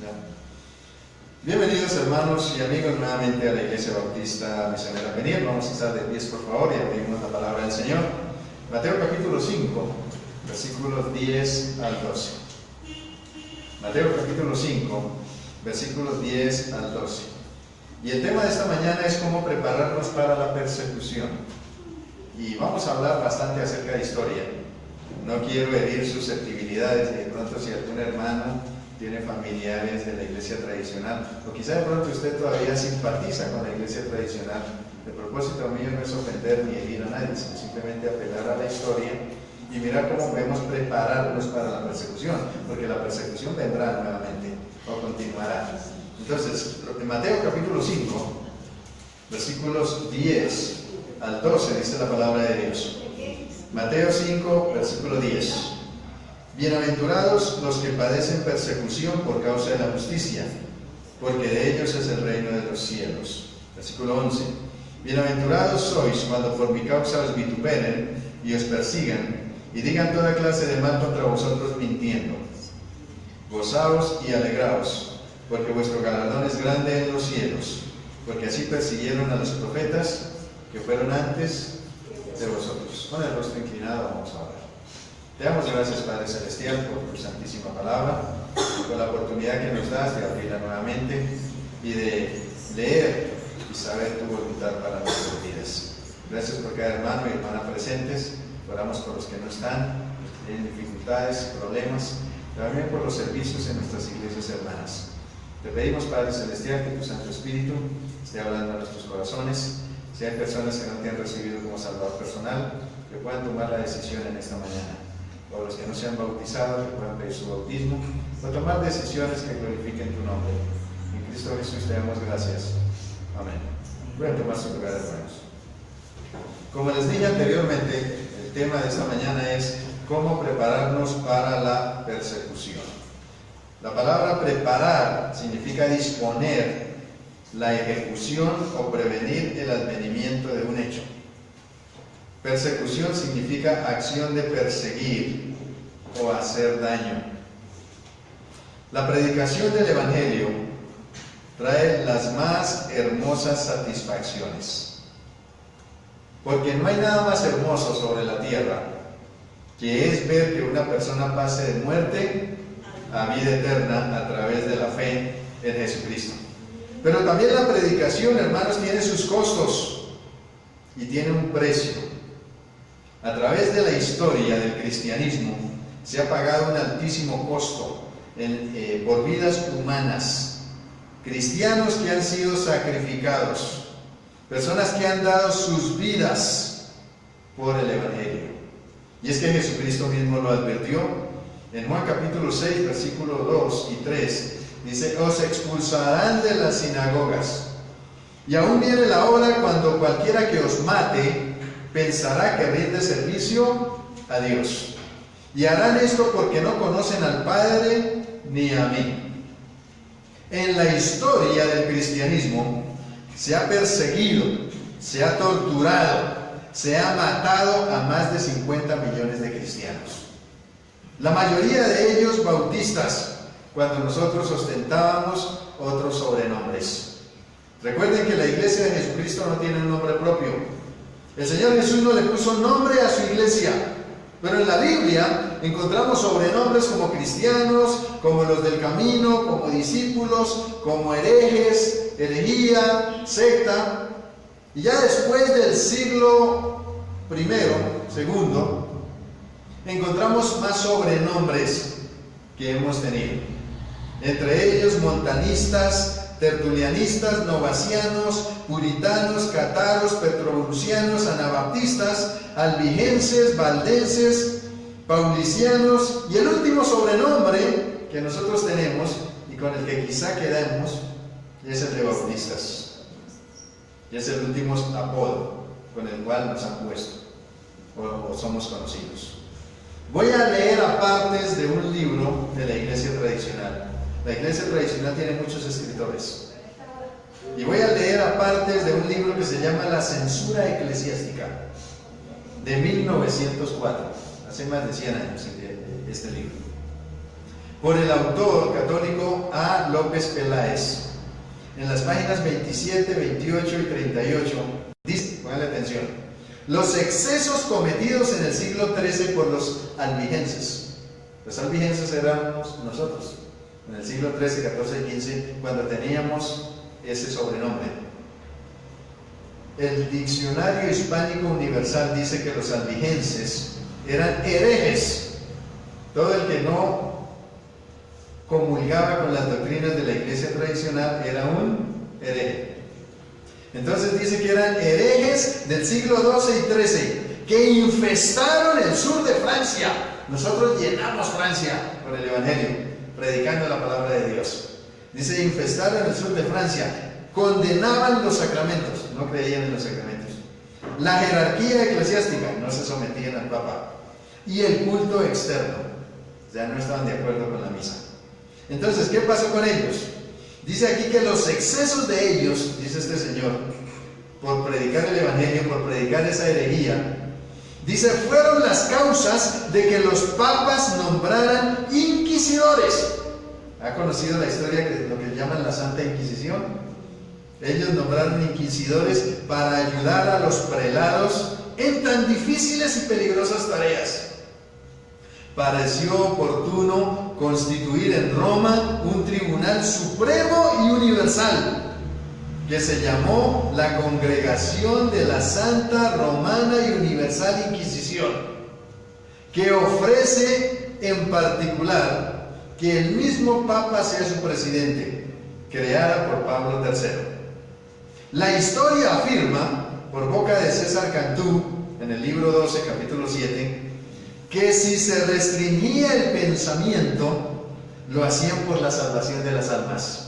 Ya. Bienvenidos hermanos y amigos nuevamente a la Iglesia Bautista Misionera Peniel. Vamos a estar de pies por favor y abrimos la palabra del Señor. Mateo capítulo 5, versículos 10 al 12. Mateo capítulo 5, versículos 10 al 12. Y el tema de esta mañana es cómo prepararnos para la persecución. Y vamos a hablar bastante acerca de historia. No quiero herir susceptibilidades y de pronto si algún hermano tiene familiares de la iglesia tradicional, o quizá de pronto usted todavía simpatiza con la iglesia tradicional. El propósito mío no es ofender ni herir a nadie, sino simplemente apelar a la historia y mirar cómo podemos prepararnos para la persecución, porque la persecución vendrá nuevamente o continuará. Entonces, en Mateo capítulo 5, versículos 10 al 12 dice la palabra de Dios. Mateo 5, versículo 10. Bienaventurados los que padecen persecución por causa de la justicia, porque de ellos es el reino de los cielos. Versículo 11. Bienaventurados sois cuando por mi causa os vituperen y os persigan, y digan toda clase de mal contra vosotros mintiendo. Gozaos y alegraos, porque vuestro galardón es grande en los cielos, porque así persiguieron a los profetas que fueron antes de vosotros. Con el rostro inclinado vamos a orar. Te damos gracias, Padre Celestial, por tu santísima palabra, por la oportunidad que nos das de abrirla nuevamente y de leer y saber tu voluntad para nuestras vidas. Gracias por cada hermano y hermana presentes. Oramos por los que no están, los que tienen dificultades, problemas, también por los servicios en nuestras iglesias hermanas. Te pedimos, Padre Celestial, que tu Santo Espíritu esté hablando a nuestros corazones. Si hay personas que no te han recibido como Salvador personal, que puedan tomar la decisión en esta mañana. O los que no se han bautizado, que puedan pedir su bautismo, o tomar decisiones que glorifiquen tu nombre. En Cristo Jesús te damos gracias. Amén. Pueden tomar su lugar, hermanos. Como les dije anteriormente, el tema de esta mañana es cómo prepararnos para la persecución. La palabra preparar significa disponer la ejecución o prevenir el advenimiento de un hecho. Persecución significa acción de perseguir o hacer daño. La predicación del Evangelio trae las más hermosas satisfacciones, porque no hay nada más hermoso sobre la tierra que es ver que una persona pase de muerte a vida eterna a través de la fe en Jesucristo. Pero también la predicación, hermanos, tiene sus costos y tiene un precio. A través de la historia del cristianismo se ha pagado un altísimo costo por vidas humanas, cristianos que han sido sacrificados, personas que han dado sus vidas por el Evangelio. Y es que Jesucristo mismo lo advirtió en Juan capítulo 6, versículos 2 y 3. Dice: os expulsarán de las sinagogas, y aún viene la hora cuando cualquiera que os mate pensará que rinde servicio a Dios. Y harán esto porque no conocen al Padre ni a mí. En la historia del cristianismo se ha perseguido, se ha torturado, se ha matado a más de 50 millones de cristianos. La mayoría de ellos bautistas, cuando nosotros ostentábamos otros sobrenombres. Recuerden que la iglesia de Jesucristo no tiene un nombre propio. El Señor Jesús no le puso nombre a su iglesia, pero en la Biblia encontramos sobrenombres como cristianos, como los del camino, como discípulos, como herejes, herejía, secta. Y ya después del siglo I, segundo, encontramos más sobrenombres que hemos tenido. Entre ellos montanistas, tertulianistas, novacianos, puritanos, cataros, petrobrucianos, anabaptistas, albigenses, valdenses, paulicianos, y el último sobrenombre que nosotros tenemos y con el que quizá quedamos es el de bautistas. Y es el último apodo con el cual nos han puesto o somos conocidos. Voy a leer a partes de un libro de la iglesia tradicional. La iglesia tradicional tiene muchos escritores. Y voy a leer a partes de un libro que se llama La Censura Eclesiástica, de 1904, hace más de 100 años este libro, por el autor católico A. López Peláez. En las páginas 27, 28 y 38, dice, pónganle atención, los excesos cometidos en el siglo XIII por los albigenses. Los albigenses éramos nosotros, en el siglo XIII, XIV y XV, cuando teníamos ese sobrenombre. El Diccionario Hispánico Universal dice que los albigenses eran herejes. Todo el que no comulgaba con las doctrinas de la iglesia tradicional era un hereje. Entonces dice que eran herejes del siglo XII y XIII, que infestaron el sur de Francia. Nosotros llenamos Francia con el Evangelio, predicando la palabra de Dios. Dice, infestaron el sur de Francia, condenaban los sacramentos, no creían en los sacramentos. La jerarquía eclesiástica, no se sometían al Papa. Y el culto externo, o sea, no estaban de acuerdo con la misa. Entonces, ¿qué pasó con ellos? Dice aquí que los excesos de ellos, dice este señor, por predicar el Evangelio, por predicar esa herejía, dice, fueron las causas de que los papas nombraran inquisidores. ¿Ha conocido la historia de lo que llaman la Santa Inquisición? Ellos nombraron inquisidores para ayudar a los prelados en tan difíciles y peligrosas tareas. Pareció oportuno constituir en Roma un tribunal supremo y universal, que se llamó la Congregación de la Santa Romana y Universal Inquisición, que ofrece en particular que el mismo Papa sea su presidente, creada por Pablo III. La historia afirma, por boca de César Cantú, en el libro 12, capítulo 7, que si se restringía el pensamiento, lo hacían por la salvación de las almas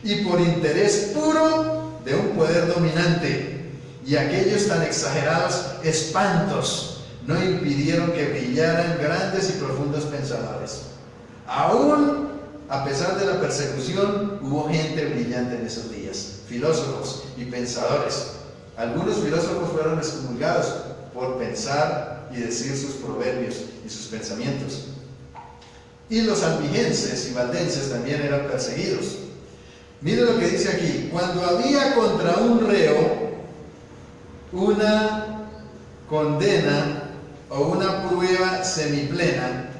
y por interés puro de un poder dominante, y aquellos tan exagerados espantos no impidieron que brillaran grandes y profundos pensadores. Aún a pesar de la persecución, hubo gente brillante en esos días, filósofos y pensadores. Algunos filósofos fueron excomulgados por pensar y decir sus proverbios y sus pensamientos. Y los albigenses y valdenses también eran perseguidos. Mire lo que dice aquí: cuando había contra un reo una condena o una prueba semiplena,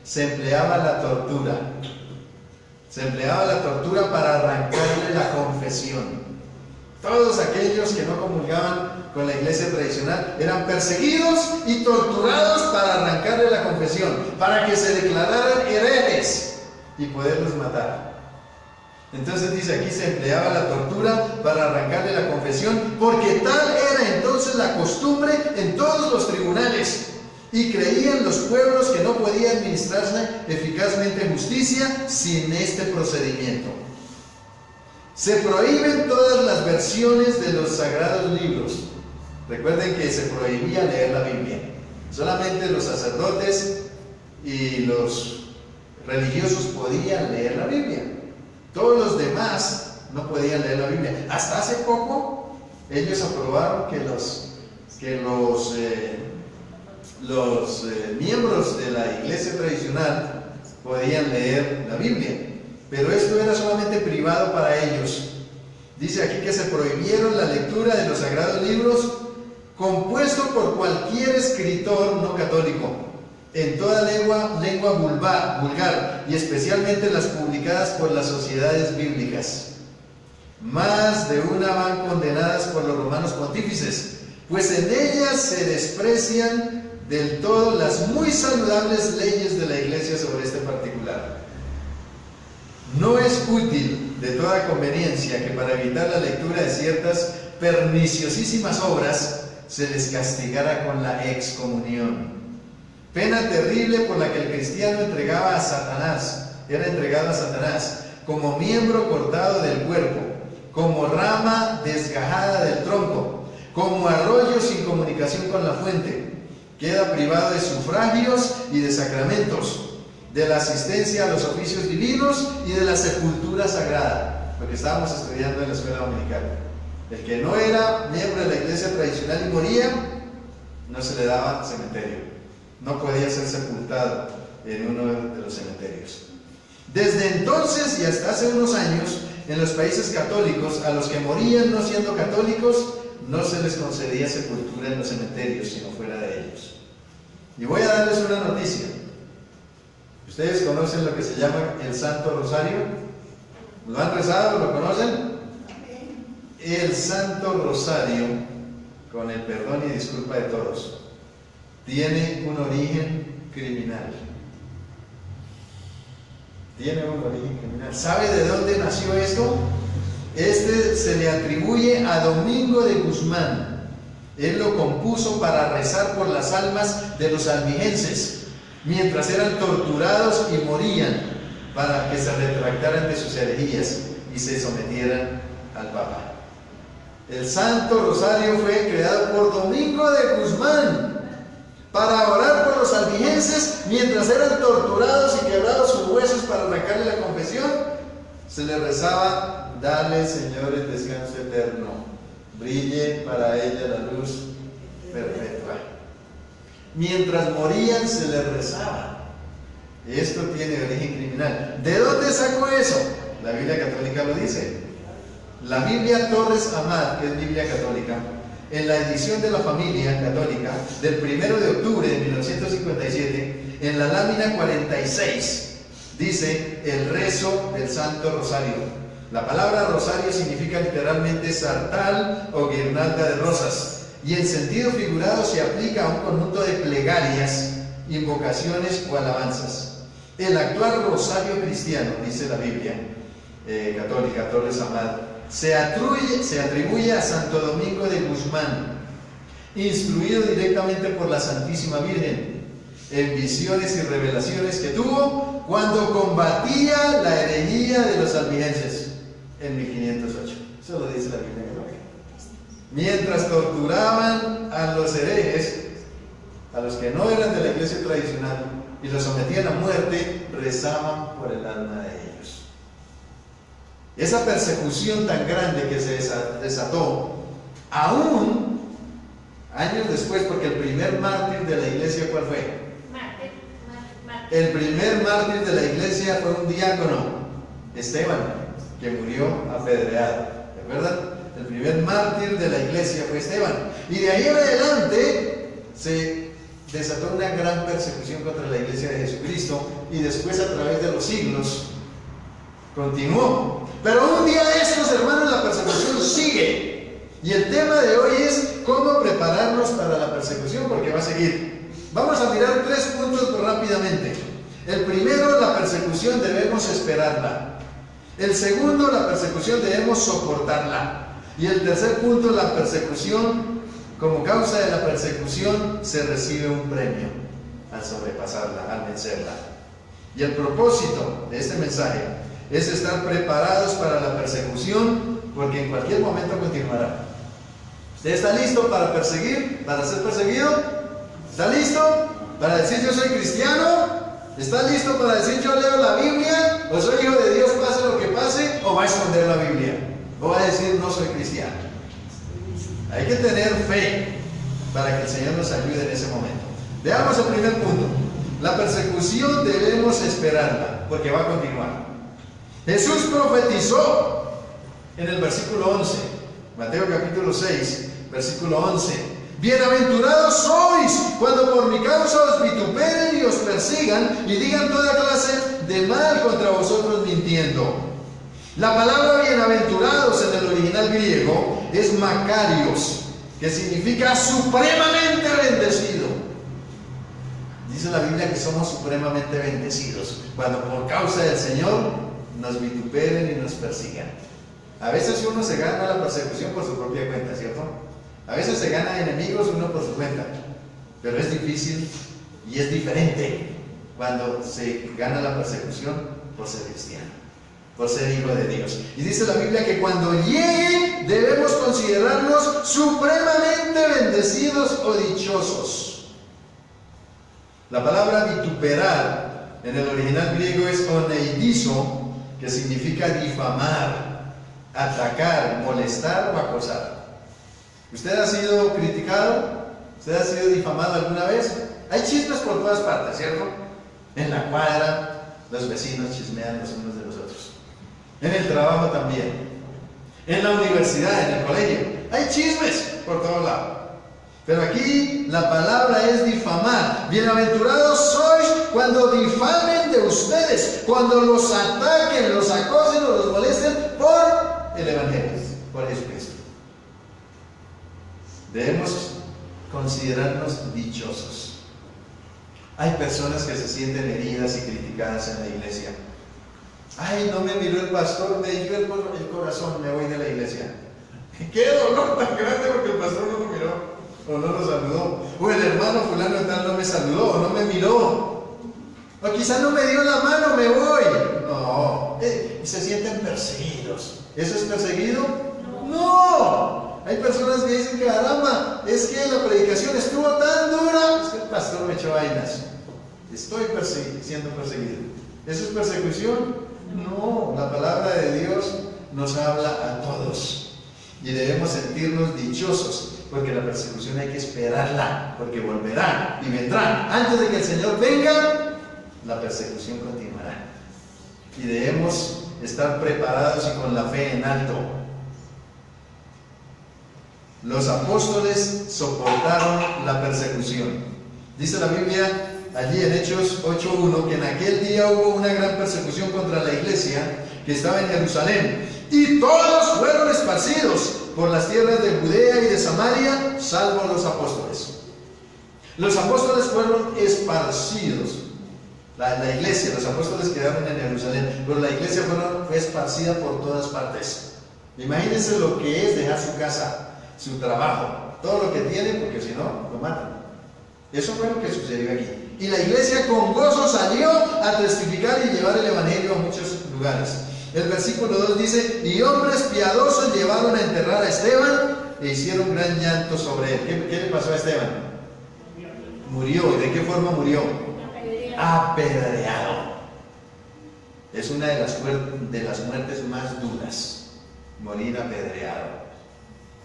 se empleaba la tortura. Se empleaba la tortura para arrancarle la confesión. Todos aquellos que no comulgaban con la iglesia tradicional eran perseguidos y torturados para arrancarle la confesión, para que se declararan herejes y poderlos matar. Entonces dice aquí, se empleaba la tortura para arrancarle la confesión, porque tal era entonces la costumbre en todos los tribunales, y creían los pueblos que no podía administrarse eficazmente justicia sin este procedimiento. Se prohíben todas las versiones de los sagrados libros. Recuerden que se prohibía leer la Biblia. Solamente los sacerdotes y los religiosos podían leer la Biblia. Todos los demás no podían leer la Biblia. Hasta hace poco ellos aprobaron que los miembros de la iglesia tradicional podían leer la Biblia, pero esto era solamente privado para ellos. Dice aquí que se prohibieron la lectura de los sagrados libros compuesto por cualquier escritor no católico, en toda lengua vulgar, y especialmente las publicadas por las sociedades bíblicas. Más de una van condenadas por los romanos pontífices, pues en ellas se desprecian del todo las muy saludables leyes de la iglesia sobre este particular. No es útil de toda conveniencia que para evitar la lectura de ciertas perniciosísimas obras se les castigara con la excomunión, pena terrible por la que el cristiano era entregado a Satanás, como miembro cortado del cuerpo, como rama desgajada del tronco, como arroyo sin comunicación con la fuente. Queda privado de sufragios y de sacramentos, de la asistencia a los oficios divinos y de la sepultura sagrada, lo que estábamos estudiando en la escuela dominical. El que no era miembro de la iglesia tradicional y moría, no se le daba cementerio, no podía ser sepultado en uno de los cementerios. Desde entonces y hasta hace unos años, en los países católicos, a los que morían no siendo católicos, no se les concedía sepultura en los cementerios, sino fuera de ellos. Y voy a darles una noticia. ¿Ustedes conocen lo que se llama el Santo Rosario? ¿Lo han rezado? ¿Lo conocen? El Santo Rosario, con el perdón y disculpa de todos, tiene un origen criminal. Tiene un origen criminal. ¿Sabe de dónde nació esto? Este se le atribuye a Domingo de Guzmán. Él lo compuso para rezar por las almas de los albigenses, mientras eran torturados y morían, para que se retractaran de sus herejías y se sometieran al Papa. El Santo Rosario fue creado por Domingo de Guzmán para orar por los albigenses mientras eran torturados y quebrados sus huesos para arrancarle la confesión. Se le rezaba: dale, Señor, el descanso eterno, brille para ella la luz perpetua. Mientras morían se les rezaba. Esto tiene origen criminal. ¿De dónde sacó eso? La Biblia católica lo dice. La Biblia Torres Amat, que es Biblia católica, en la edición de la Familia Católica del 1 de octubre de 1957, en la lámina 46, dice el rezo del Santo Rosario. La palabra rosario significa literalmente sartal o guirnalda de rosas, y en sentido figurado se aplica a un conjunto de plegarias, invocaciones o alabanzas. El actual rosario cristiano, dice la Biblia católica Torres Amat, se atribuye a Santo Domingo de Guzmán, instruido directamente por la Santísima Virgen en visiones y revelaciones que tuvo cuando combatía la herejía de los albigenses en 1508. Eso lo dice la Biblia católica. Mientras torturaban a los herejes, a los que no eran de la iglesia tradicional, y los sometían a muerte, rezaban por el alma de ellos. Esa persecución tan grande que se desató, aún años después, porque el primer mártir de la iglesia, ¿cuál fue? El primer mártir de la iglesia fue un diácono, Esteban, que murió apedreado. ¿De acuerdo? El primer mártir de la iglesia fue Esteban. Y de ahí en adelante se desató una gran persecución contra la iglesia de Jesucristo, y después, a través de los siglos, continuó. Pero un día de estos, hermanos, la persecución sigue. Y el tema de hoy es cómo prepararnos para la persecución, porque va a seguir. Vamos a mirar 3 puntos rápidamente. El primero, la persecución debemos esperarla. El segundo, la persecución debemos soportarla. Y el tercer punto, la persecución, como causa de la persecución, se recibe un premio al sobrepasarla, al vencerla. Y el propósito de este mensaje es estar preparados para la persecución, porque en cualquier momento continuará. ¿Usted está listo para perseguir, para ser perseguido? ¿Está listo para decir yo soy cristiano? ¿Está listo para decir yo leo la Biblia? ¿O soy hijo de Dios, pase lo que pase? ¿O va a esconder la Biblia? ¿O va a decir no soy cristiano? Hay que tener fe para que el Señor nos ayude en ese momento. Veamos el primer punto. La persecución debemos esperarla, porque va a continuar. Jesús profetizó en el versículo 11, Mateo capítulo 6, versículo 11: bienaventurados sois cuando por mi causa os vituperen y os persigan y digan toda clase de mal contra vosotros mintiendo. La palabra bienaventurados en el original griego es makarios, que significa supremamente bendecido. Dice la Biblia que somos supremamente bendecidos cuando por causa del Señor nos vituperen y nos persigan. A veces uno se gana la persecución por su propia cuenta, ¿cierto? A veces se gana enemigos uno por su cuenta, pero es difícil y es diferente cuando se gana la persecución por ser cristiano, por ser hijo de Dios. Y dice la Biblia que cuando llegue debemos considerarnos supremamente bendecidos o dichosos. La palabra vituperar en el original griego es oneidizo, que significa difamar, atacar, molestar o acosar. ¿Usted ha sido criticado? ¿Usted ha sido difamado alguna vez? Hay chismes por todas partes, ¿cierto? En la cuadra, Los vecinos chismean los unos de los otros. En el trabajo también. En la universidad, en el colegio. Hay chismes por todos lados. Pero aquí la palabra es difamar. Bienaventurados sois cuando difamen de ustedes, cuando los ataquen, los acosen o los molesten por el Evangelio, por Jesucristo. Debemos considerarnos dichosos. Hay personas que se sienten heridas y criticadas en la iglesia. Ay, no me miró el pastor, me dio el corazón, me voy de la iglesia. ¡Qué dolor tan grande porque el pastor no lo miró! O no lo saludó, o el hermano fulano tal no me saludó, o no me miró, o quizá no me dio la mano, me voy. No, se sienten perseguidos. ¿Eso es perseguido? No. Hay personas que dicen, caramba, es que la predicación estuvo tan dura, es que el pastor me echó vainas. Estoy siendo perseguido. ¿Eso es persecución? No, la palabra de Dios nos habla a todos y debemos sentirnos dichosos. Porque la persecución hay que esperarla, porque volverá y vendrá. Antes de que el Señor venga, la persecución continuará. Y debemos estar preparados y con la fe en alto. Los apóstoles soportaron la persecución. Dice la Biblia allí en Hechos 8:1 que en aquel día hubo una gran persecución contra la iglesia que estaba en Jerusalén. Y todos fueron esparcidos por las tierras de Judea y de Samaria, salvo los apóstoles. Los apóstoles fueron esparcidos. La iglesia, los apóstoles quedaron en Jerusalén, pero la iglesia fue esparcida por todas partes. Imagínense lo que es dejar su casa, su trabajo, todo lo que tiene, porque si no, lo matan. Eso fue lo que sucedió aquí. Y la iglesia con gozo salió a testificar y llevar el evangelio a muchos lugares. El versículo 2 dice, y hombres piadosos llevaron a enterrar a Esteban e hicieron gran llanto sobre él. ¿Qué le pasó a Esteban? Murió. ¿Y de qué forma murió? Apedreado. Es una de las muertes más duras, morir apedreado.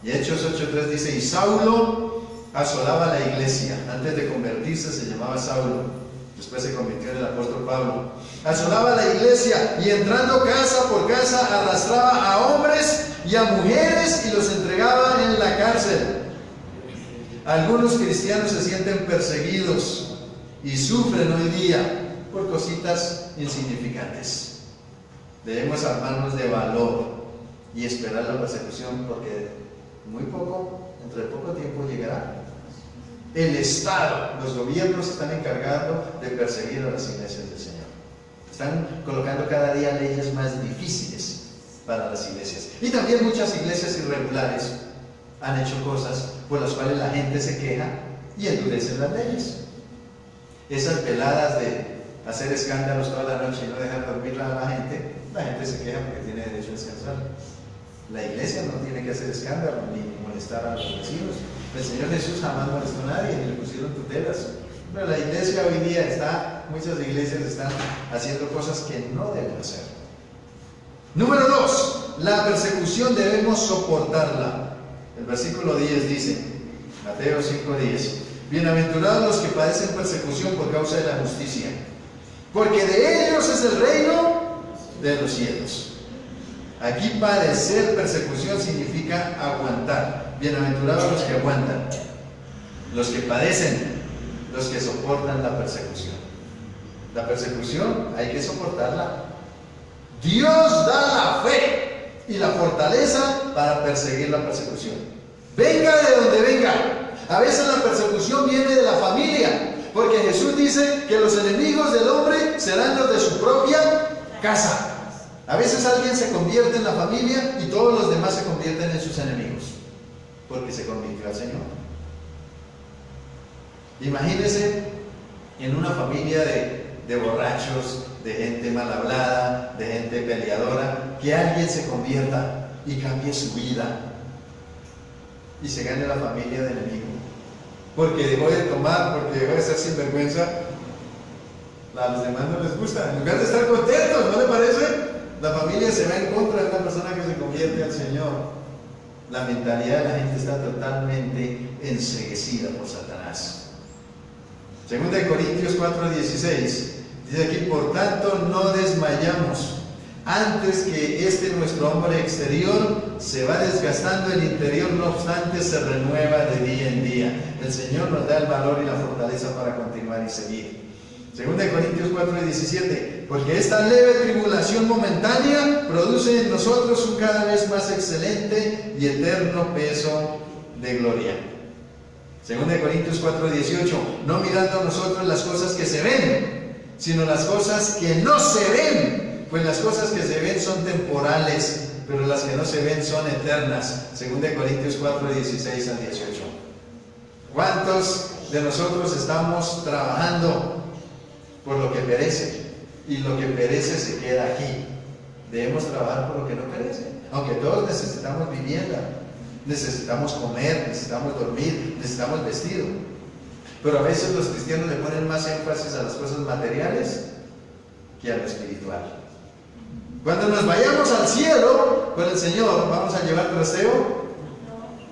Y Hechos 8:3 dice, y Saulo asolaba la iglesia. Antes de convertirse se llamaba Saulo. Después se convirtió en el apóstol Pablo. Asolaba la iglesia y entrando casa por casa arrastraba a hombres y a mujeres y los entregaba en la cárcel. Algunos cristianos se sienten perseguidos y sufren hoy día por cositas insignificantes. Debemos armarnos de valor y esperar la persecución porque entre poco tiempo llegará. El Estado, los gobiernos están encargando de perseguir a las iglesias del Señor. Están colocando cada día leyes más difíciles para las iglesias. Y también muchas iglesias irregulares han hecho cosas por las cuales la gente se queja y endurecen las leyes. Esas veladas de hacer escándalos toda la noche y no dejar dormir a la gente se queja porque tiene derecho a descansar. La iglesia no tiene que hacer escándalo ni molestar a los vecinos. El Señor Jesús jamás molestó a nadie, ni le pusieron tutelas. Pero la iglesia hoy día muchas iglesias están haciendo cosas que no deben hacer. Número 2, la persecución debemos soportarla. El versículo 10 dice, Mateo 5:10, bienaventurados los que padecen persecución por causa de la justicia, porque de ellos es el reino de los cielos. Aquí padecer persecución significa aguantar. Bienaventurados los que aguantan, los que padecen, los que soportan la persecución. La persecución hay que soportarla. Dios da la fe y la fortaleza para perseguir la persecución. Venga de donde venga. A veces la persecución viene de la familia, porque Jesús dice que los enemigos del hombre serán los de su propia casa. A veces alguien se convierte en la familia y todos los demás se convierten en sus enemigos, porque se convirtió al Señor. Imagínense en una familia de borrachos, de gente mal hablada, de gente peleadora, que alguien se convierta y cambie su vida y se gane la familia del enemigo, porque dejó de tomar, porque dejó de ser sinvergüenza. A los demás no les gusta, en lugar de estar contentos, ¿no le parece? La familia se va en contra de una persona que se convierte al Señor. La mentalidad de la gente está totalmente enceguecida por Satanás. Segunda de Corintios 4:16 Dice aquí, por tanto, no desmayamos. Antes que nuestro hombre exterior se va desgastando, el interior no obstante se renueva de día en día. El Señor nos da el valor y la fortaleza para continuar y seguir. 2 Corintios 4:17, porque esta leve tribulación momentánea produce en nosotros un cada vez más excelente y eterno peso de gloria. 2 Corintios 4:18, no mirando nosotros las cosas que se ven, sino las cosas que no se ven. Pues las cosas que se ven son temporales, pero las que no se ven son eternas. 2 Corintios 4:16 al 18. ¿Cuántos de nosotros estamos trabajando por lo que perece? Y lo que perece se queda aquí. Debemos trabajar por lo que no perece. Aunque todos necesitamos vivienda, necesitamos comer, necesitamos dormir, necesitamos vestido. Pero a veces los cristianos le ponen más énfasis a las cosas materiales que a lo espiritual. Cuando nos vayamos al cielo con el Señor, ¿vamos a llevar trasteo?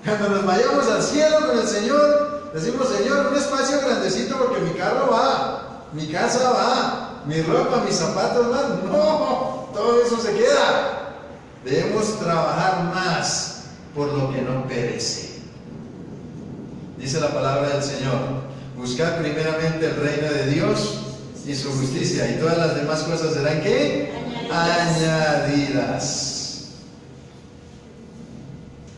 Cuando nos vayamos al cielo con el Señor, decimos, Señor, un espacio grandecito porque mi carro va, mi casa va, mi ropa, mis zapatos van. No, todo eso se queda. Debemos trabajar más por lo que no perece. Dice la palabra del Señor, buscad primeramente el reino de Dios y su justicia, y todas las demás cosas serán ¿qué? Añadidas.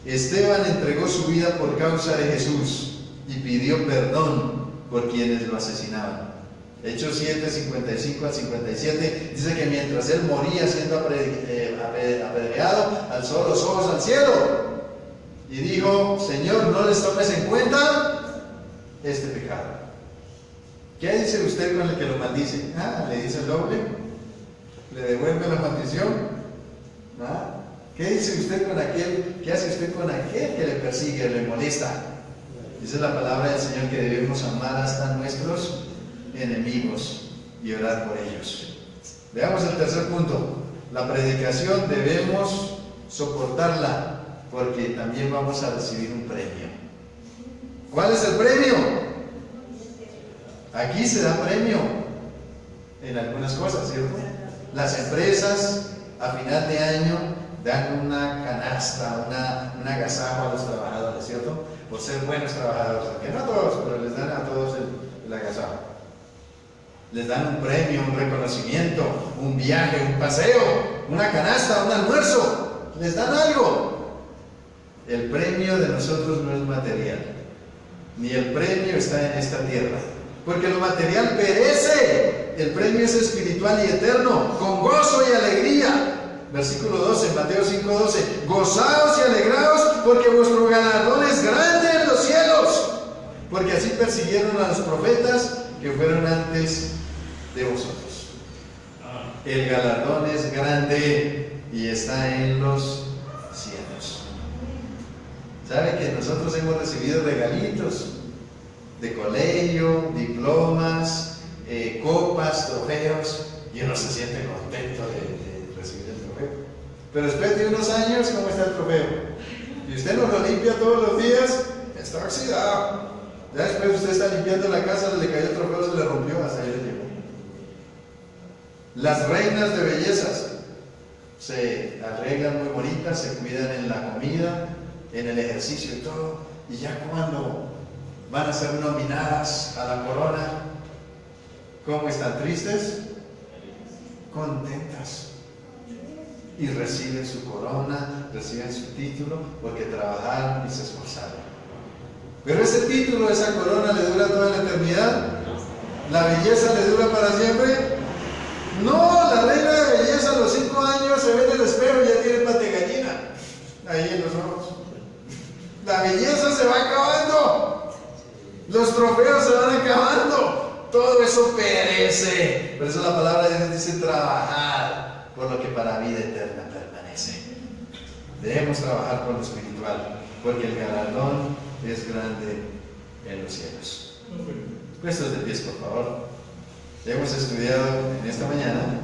Esteban entregó su vida por causa de Jesús y pidió perdón por quienes lo asesinaban. Hechos 7, 55 al 57 dice que mientras él moría siendo apedreado, alzó los ojos al cielo y dijo, Señor, no les tomes en cuenta este pecado. ¿Qué dice usted con el que lo maldice? ¿Le dice el doble? ¿Le devuelve la maldición? ¿Qué dice usted con aquel? ¿Qué hace usted con aquel que le persigue, le molesta? Dice la palabra del Señor que debemos amar hasta nuestros enemigos y orar por ellos. Veamos el tercer punto. La predicación debemos soportarla porque también vamos a recibir un premio. ¿Cuál es el premio? Aquí se da premio en algunas cosas, ¿cierto? Las empresas a final de año dan una canasta, un agasajo a los trabajadores, ¿cierto? Por ser buenos trabajadores, aunque no a todos, pero les dan a todos el agasajo. Les dan un premio, un reconocimiento, un viaje, un paseo, una canasta, un almuerzo. Les dan algo. El premio de nosotros no es material, ni el premio está en esta tierra, porque lo material perece. El premio es espiritual y eterno, con gozo y alegría. Versículo 12, Mateo 5:12. Gozaos y alegraos, porque vuestro galardón es grande en los cielos, porque así persiguieron a los profetas que fueron antes de vosotros. El galardón es grande y está en los cielos. ¿Sabe que nosotros hemos recibido regalitos de colegio, diplomas, copas, trofeos, y uno se siente contento de recibir el trofeo? Pero después de unos años, ¿cómo está el trofeo? Y usted no lo limpia todos los días, está oxidado. Ya después usted está limpiando la casa, le cayó el trofeo, se le rompió, hasta ahí le llegó. Las reinas de bellezas se arreglan muy bonitas, se cuidan en la comida, en el ejercicio y todo, y ya cuando van a ser nominadas a la corona, ¿cómo están? ¿Tristes? Contentas. Y reciben su corona, reciben su título, porque trabajaron y se esforzaron. Pero ese título, esa corona, ¿le dura toda la eternidad? ¿La belleza le dura para siempre? No, la reina de belleza a los 5 años se ve en el espejo y ya tiene pate gallina ahí en los ojos. La belleza se va acabando, los trofeos se van acabando, todo eso perece. Por eso la palabra de Dios dice trabajar por lo que para vida eterna permanece. Debemos trabajar por lo espiritual, porque el galardón es grande en los cielos. Puestos de pies, por favor. Hemos estudiado en esta mañana